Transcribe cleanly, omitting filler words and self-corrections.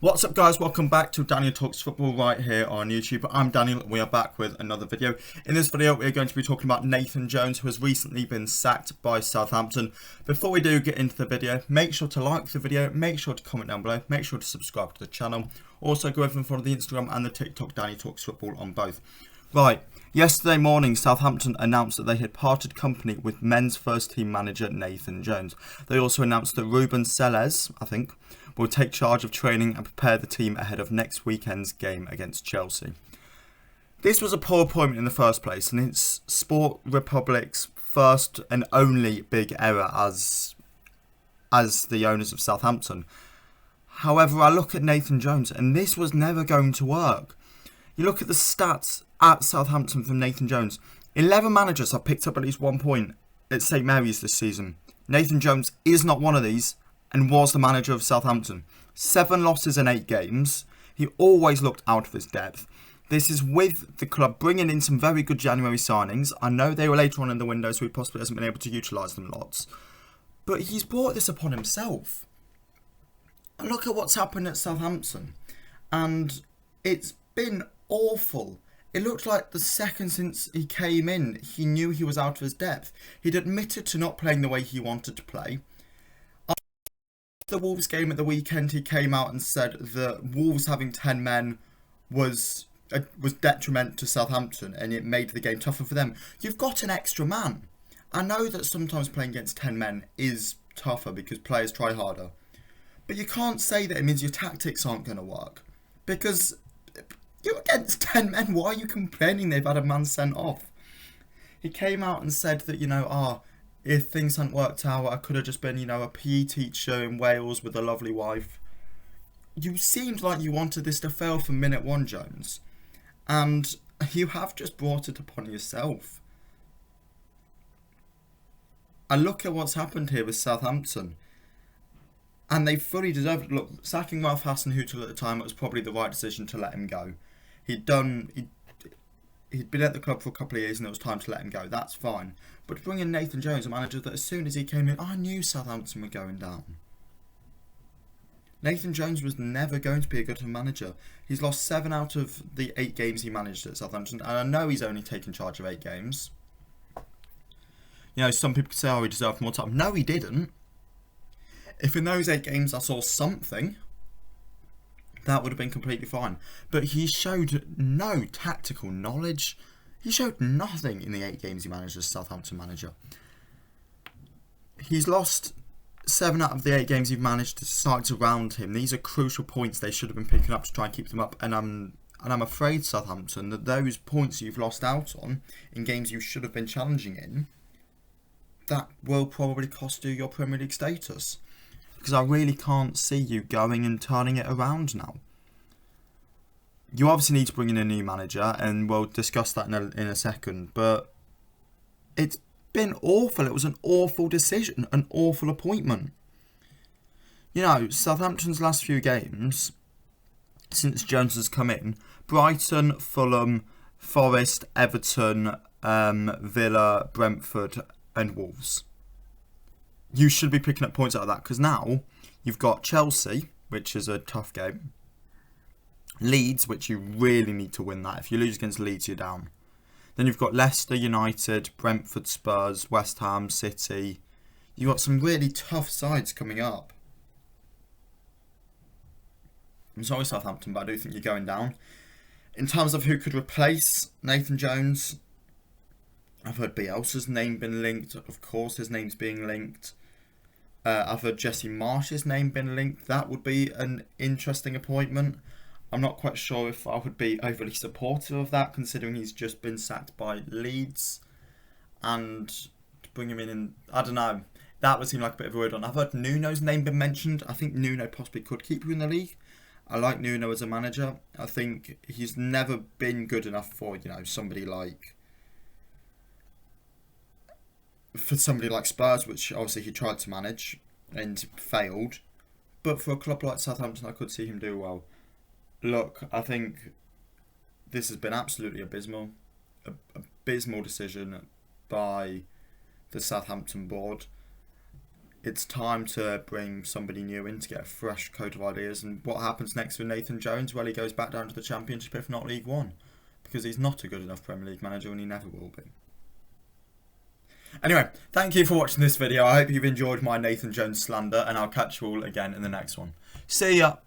What's up guys, welcome back to Daniel Talks Football right here on YouTube. I'm Daniel and we are back with another video. In this video we're going to be talking about Nathan Jones, who has recently been sacked by Southampton. Before we do get into the video, make sure to like the video, make sure to comment down below, make sure to subscribe to the channel. Also go over and follow the Instagram and the TikTok Daniel Talks Football on both. Right, yesterday morning Southampton announced that they had parted company with men's first team manager Nathan Jones. They also announced that Ruben Selles, I think, will take charge of training and prepare the team ahead of next weekend's game against Chelsea. This was a poor appointment in the first place, and it's Sport Republic's first and only big error as the owners of Southampton. However, I look at Nathan Jones, and this was never going to work. You look at the stats at Southampton from Nathan Jones. 11 managers have picked up at least 1 point at St Mary's this season. Nathan Jones is not one of these, and was the manager of Southampton. 7 losses in 8 games. He always looked out of his depth. This is with the club bringing in some very good January signings. I know they were later on in the window, so he possibly hasn't been able to utilise them lots. But he's brought this upon himself. Look at what's happened at Southampton. And it's been awful. It looked like the second since he came in, he knew he was out of his depth. He'd admitted to not playing the way he wanted to play. The Wolves game at the weekend, he came out and said that Wolves having 10 men was detriment to Southampton and it made the game tougher for them. You've got an extra man. I know that sometimes playing against 10 men is tougher because players try harder. But you can't say that it means your tactics aren't going to work. Because you're against 10 men, why are you complaining they've had a man sent off? He came out and said that, if things hadn't worked out, I could have just been, a PE teacher in Wales with a lovely wife. You seemed like you wanted this to fail from minute one, Jones. And you have just brought it upon yourself. I look at what's happened here with Southampton. And they fully deserved it. Look, sacking Ralph Hasenhüttl at the time, it was probably the right decision to let him go. He'd been at the club for a couple of years and it was time to let him go. That's fine. But to bring in Nathan Jones, a manager that as soon as he came in, I knew Southampton were going down. Nathan Jones was never going to be a good manager. He's lost 7 out of the 8 games he managed at Southampton. And I know he's only taken charge of 8 games. Some people could say, oh, he deserved more time. No, he didn't. If in those 8 games I saw something, that would have been completely fine. But he showed no tactical knowledge. He showed nothing in the 8 games he managed as Southampton manager. He's lost 7 out of the 8 games he's managed to sides around him. These are crucial points they should have been picking up to try and keep them up. And I'm afraid, Southampton, that those points you've lost out on in games you should have been challenging in, that will probably cost you your Premier League status. Because I really can't see you going and turning it around now. You obviously need to bring in a new manager, and we'll discuss that in a second. But it's been awful. It was an awful decision, an awful appointment. Southampton's last few games, since Jones has come in, Brighton, Fulham, Forest, Everton, Villa, Brentford and Wolves. You should be picking up points out of that, because now you've got Chelsea, which is a tough game. Leeds, which you really need to win that. If you lose against Leeds, you're down. Then you've got Leicester United, Brentford, Spurs, West Ham, City. You've got some really tough sides coming up. I'm sorry, Southampton, but I do think you're going down. In terms of who could replace Nathan Jones, I've heard Bielsa's name been linked. Of course, his name's being linked. I've heard Jesse Marsh's name been linked. That would be an interesting appointment. I'm not quite sure if I would be overly supportive of that, considering he's just been sacked by Leeds. And to bring him in, I don't know. That would seem like a bit of a weird one. I've heard Nuno's name been mentioned. I think Nuno possibly could keep you in the league. I like Nuno as a manager. I think he's never been good enough for, somebody like Spurs, which obviously he tried to manage and failed. But for a club like Southampton, I could see him do well. Look, I think this has been absolutely abysmal. Abysmal decision by the Southampton board. it's time to bring somebody new in to get a fresh coat of ideas. And what happens next with Nathan Jones? Well, he goes back down to the Championship, if not League One, because he's not a good enough Premier League manager and he never will be. Anyway, thank you for watching this video. I hope you've enjoyed my Nathan Jones slander, and I'll catch you all again in the next one. See ya!